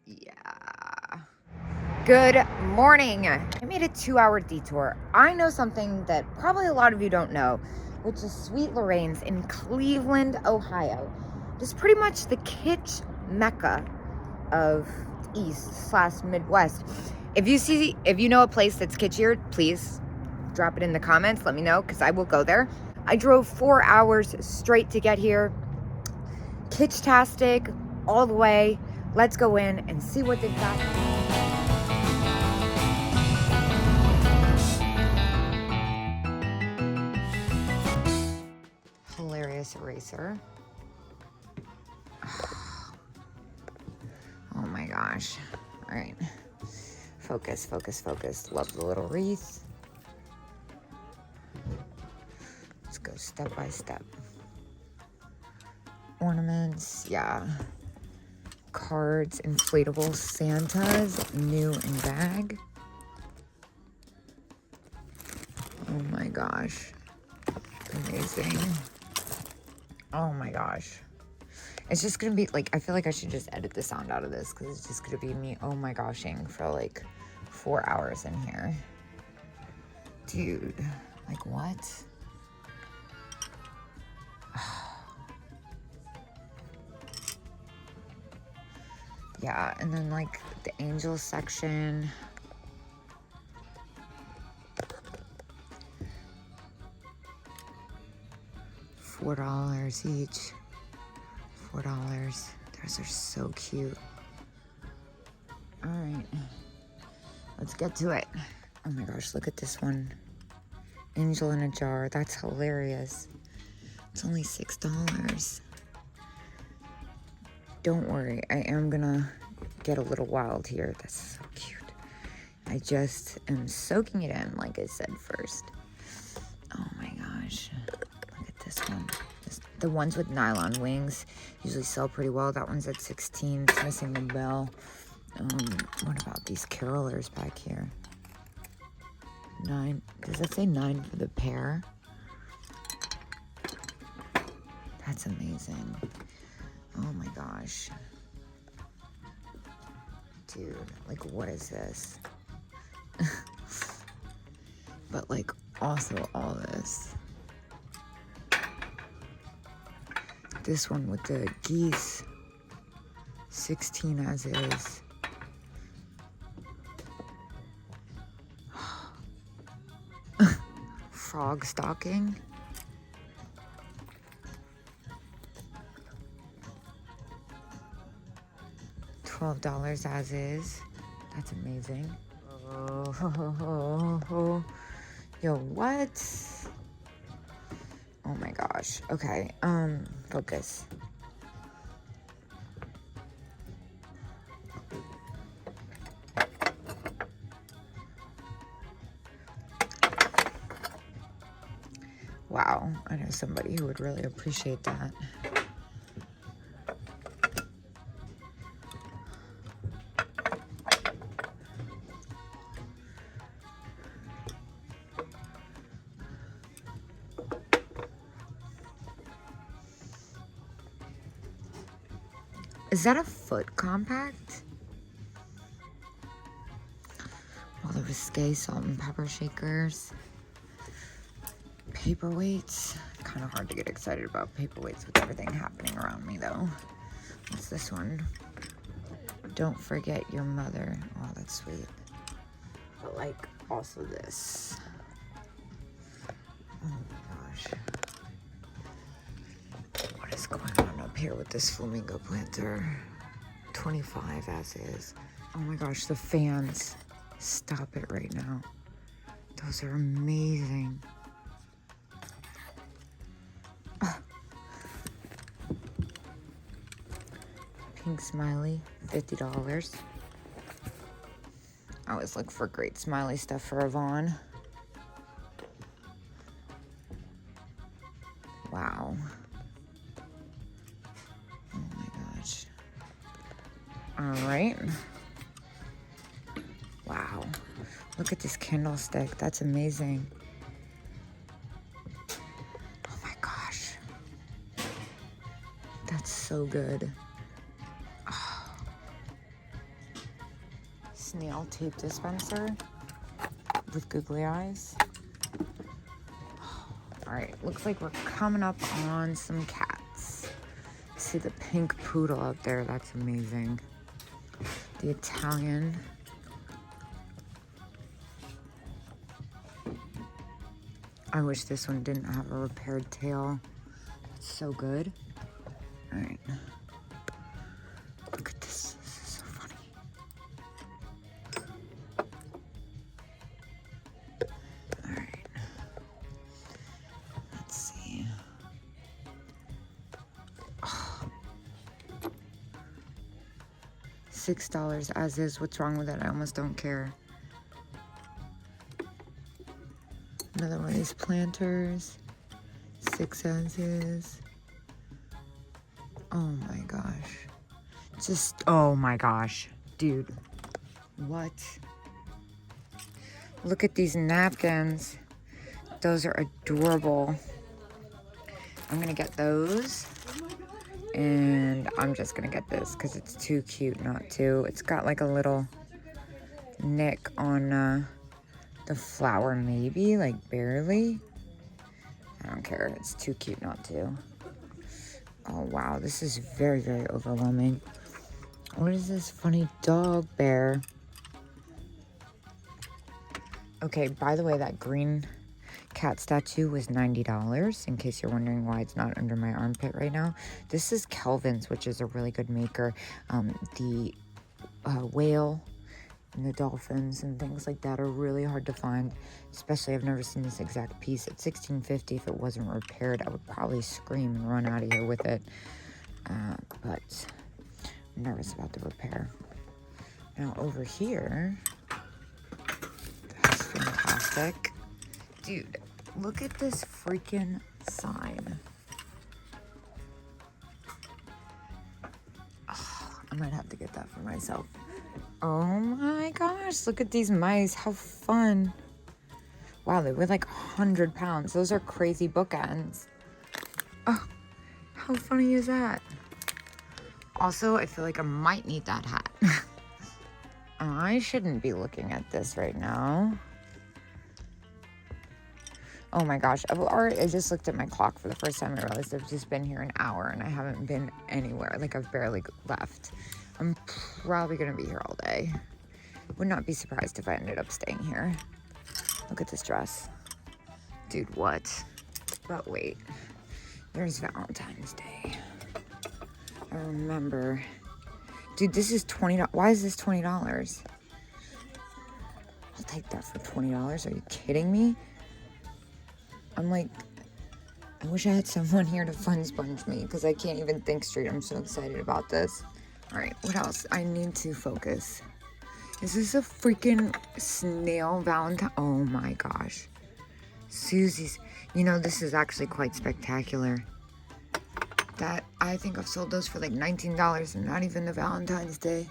Yeah. Good morning. I made a 2-hour detour. I know something that probably a lot of you don't know, which is Sweet Lorraine's in Cleveland, Ohio. It's pretty much the kitsch mecca of East/Midwest. If you know a place that's kitschier, please drop it in the comments. Let me know, because I will go there. I drove 4 hours straight to get here. Kitsch-Tastic all the way. Let's go in and see what they've got. Hilarious eraser. Oh my gosh. All right. Focus, focus, focus. Love the little wreath. Let's go step by step. Ornaments, yeah. Cards, inflatable Santas, new in bag. Oh my gosh. Amazing. Oh my gosh. It's just gonna be like, I feel like I should just edit the sound out of this, because it's just gonna be me oh my goshing for like 4 hours in here. Dude, like what? Yeah, and then like the angel section. $4 each. $4. Those are so cute. All right, let's get to it. Oh my gosh, look at this one. Angel in a jar. That's hilarious. It's only $6. Don't worry, I am gonna get a little wild here. That's so cute. I just am soaking it in, like I said first. Oh my gosh. Look at this one. The ones with nylon wings usually sell pretty well. That one's at 16. It's missing the bell. What about these carolers back here? 9. Does that say 9 for the pair? That's amazing. Oh my gosh. Dude, like what is this? But like also all this. This one with the geese. 16 as is. Frog stocking. $12 as is. That's amazing. Oh. Yo, what? Oh my gosh. Okay, focus. Wow, I know somebody who would really appreciate that. Is that a foot compact? All the risque salt and pepper shakers. Paperweights. Kind of hard to get excited about paperweights with everything happening around me though. What's this one? Don't forget your mother. Oh, that's sweet. But like also this. Oh my gosh. What is going on up here with this flamingo planter? 25 as is. Oh my gosh, the fans. Stop it right now. Those are amazing. Pink smiley, $50. I always look for great smiley stuff for Yvonne. Wow. Oh my gosh. All right. Wow. Look at this candlestick. That's amazing. Oh my gosh. That's so good. Oh. snail tape dispenser with googly eyes. All right, looks like we're coming up on some cats. See the pink poodle out there, that's amazing. The Italian. I wish this one didn't have a repaired tail. It's so good. All right. Look at this. This is so funny. All right. Let's see. Oh. $6 as is. What's wrong with it? I almost don't care. Another one of these planters. 6 as is. Oh my gosh. Just, oh my gosh. Dude. What? Look at these napkins. Those are adorable. I'm gonna get those. And I'm just gonna get this because it's too cute not to. It's got like a little nick on the flower, maybe, like barely. I don't care. It's too cute not to. Oh, wow. This is very, very overwhelming. What is this funny dog bear? Okay, by the way, that green cat statue was $90, in case you're wondering why it's not under my armpit right now. This is Kelvin's, which is a really good maker. The whale and the dolphins and things like that are really hard to find. Especially, I've never seen this exact piece. At $16.50, if it wasn't repaired, I would probably scream and run out of here with it. But I'm nervous about the repair. Now over here, that's fantastic. Dude, look at this freaking sign. Oh, I might have to get that for myself. Oh my gosh, look at these mice. How fun. Wow, they weigh like 100 pounds. Those are crazy bookends. Oh, how funny is that? Also, I feel like I might need that hat. I shouldn't be looking at this right now. Oh my gosh, I just looked at my clock for the first time. I realized I've just been here an hour and I haven't been anywhere. Like, I've barely left. I'm probably gonna be here all day. Would not be surprised if I ended up staying here. Look at this dress. Dude, what? But wait, there's Valentine's Day. I remember. Dude, this is $20. Why is this $20? I'll take that for $20. Are you kidding me? I'm like, I wish I had someone here to fun sponge me because I can't even think straight. I'm so excited about this. All right, what else? I need to focus. Is this a freaking snail Valentine? Oh my gosh. Susie's. You know, this is actually quite spectacular. That, I think I've sold those for like $19 and not even the Valentine's Day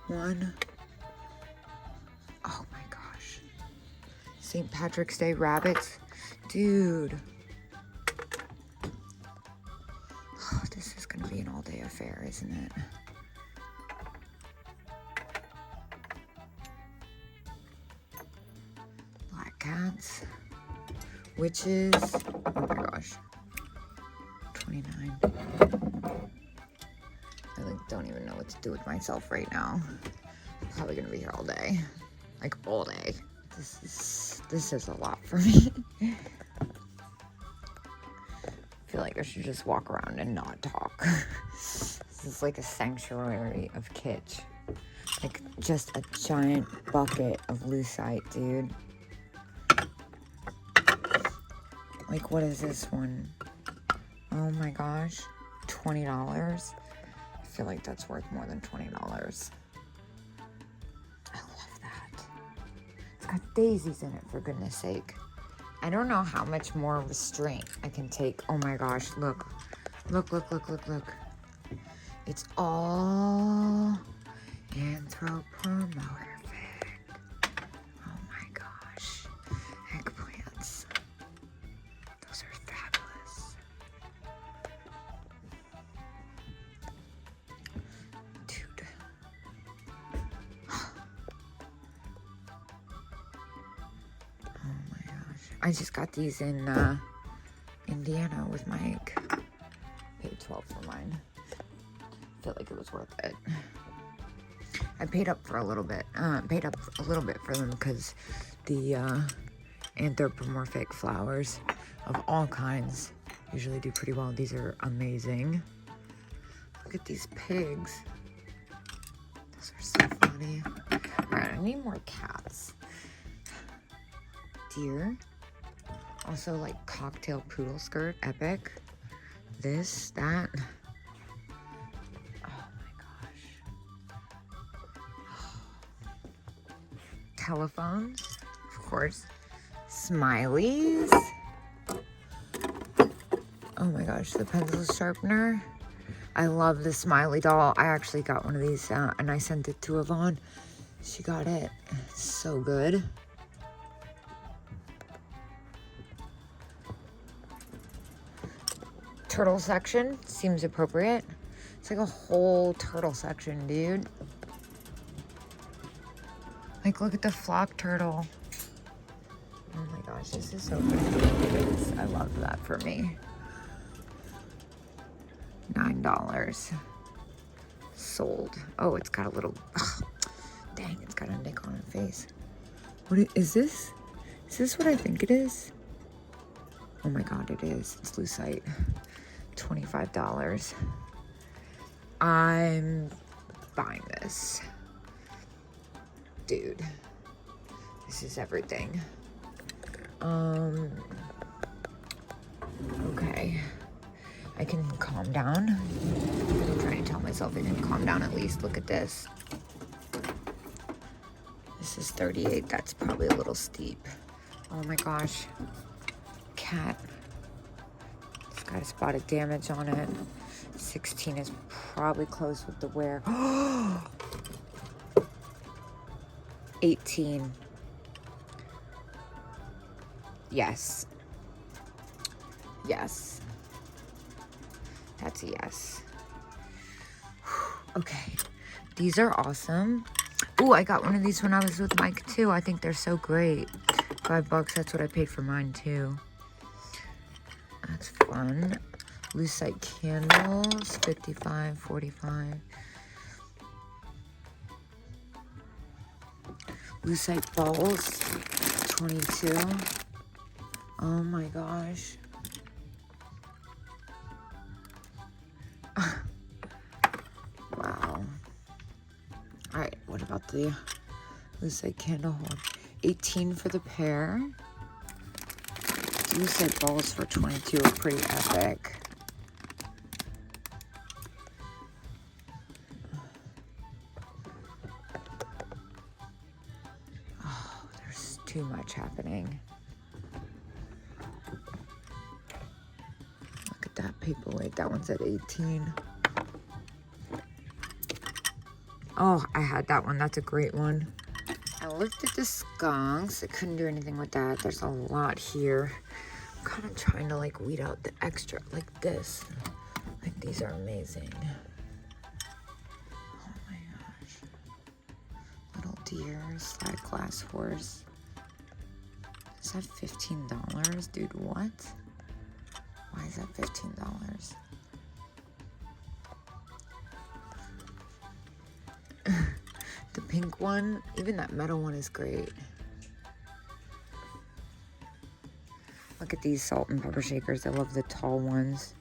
one. Oh my gosh. St. Patrick's Day rabbits. Dude. Oh, this is gonna be an all-day affair, isn't it? Black cats. Witches. Oh my gosh. 29. I like don't even know what to do with myself right now. I'm probably gonna be here all day. Like all day. This is a lot for me. I feel like I should just walk around and not talk. This is like a sanctuary of kitsch. Like just a giant bucket of lucite, dude. Like, what is this one? Oh my gosh, $20. I feel like that's worth more than $20. I love that. It's got daisies in it, for goodness sake. I don't know how much more restraint I can take. Oh my gosh, look. Look, look, look, look, look. It's all anthropomorphic. Oh my gosh. Eggplants. Those are fabulous. Dude. I just got these in Indiana with Mike. Paid $12 for mine. Felt like it was worth it. I paid up for a little bit. Paid up a little bit for them because the anthropomorphic flowers of all kinds usually do pretty well. These are amazing. Look at these pigs. Those are so funny. All right, I need more cats. Deer. Also, like cocktail poodle skirt, epic. This, that. Oh my gosh. Telephones, of course. Smileys. Oh my gosh, the pencil sharpener. I love the smiley doll. I actually got one of these and I sent it to Yvonne. She got it. It's so good. Turtle section seems appropriate. It's like a whole turtle section, dude. Like, look at the flock turtle. Oh my gosh, this is so good. I love that for me. $9. Sold. Oh, it's got a little, dang, it's got a nick on its face. What is this? Is this what I think it is? Oh my God, it is. It's lucite. $25. I'm buying this. Dude, this is everything. Okay. I can calm down. I'm trying to tell myself I can calm down at least. Look at this. This is 38. That's probably a little steep. Oh my gosh. Cat. It's got a spot of damage on it. 16 is probably close with the wear. 18. Yes. Yes. That's a yes. Okay. These are awesome. Ooh, I got one of these when I was with Mike too. I think they're so great. $5, that's what I paid for mine too. That's fun. Lucite candles, 55, 45. Lucite balls, 22. Oh my gosh. Wow. All right, what about the lucite candle hold? 18 for the pair. Lucite balls for 22 are pretty epic. Oh, there's too much happening. Look at that paperweight. That one's at 18. Oh, I had that one. That's a great one. I looked at the skunks. I couldn't do anything with that. There's a lot here. I'm kind of trying to like weed out the extra, like this. Like these are amazing. Oh my gosh. Little deer, slide glass horse. Is that $15? Dude, what? Why is that $15? The pink one, even that metal one is great. Look at these salt and pepper shakers. I love the tall ones.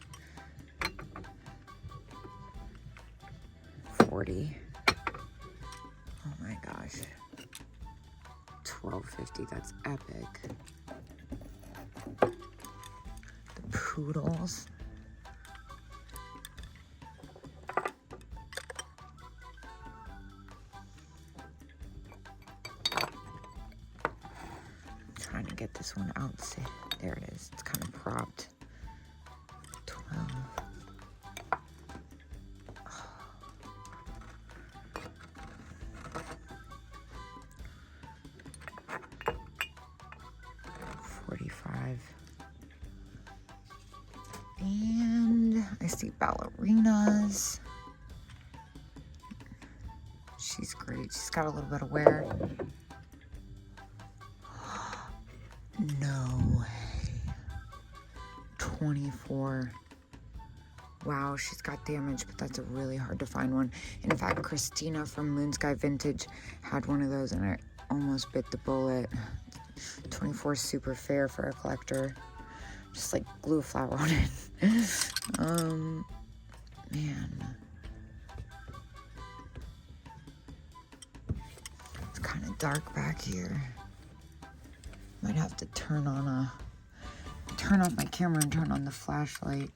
40. Oh my gosh. $12.50. That's epic. The poodles. Trying to get this one out. See, there it is. It's kind of propped. 12. Oh. 45. And I see ballerinas. She's great. She's got a little bit of wear. No way. 24. Wow, she's got damage, but that's a really hard to find one. In fact, Christina from Moon Sky Vintage had one of those, and I almost bit the bullet. 24 is super fair for a collector. Just like glue a flower on it. Man. It's kind of dark back here. Might have to turn off my camera and turn on the flashlight.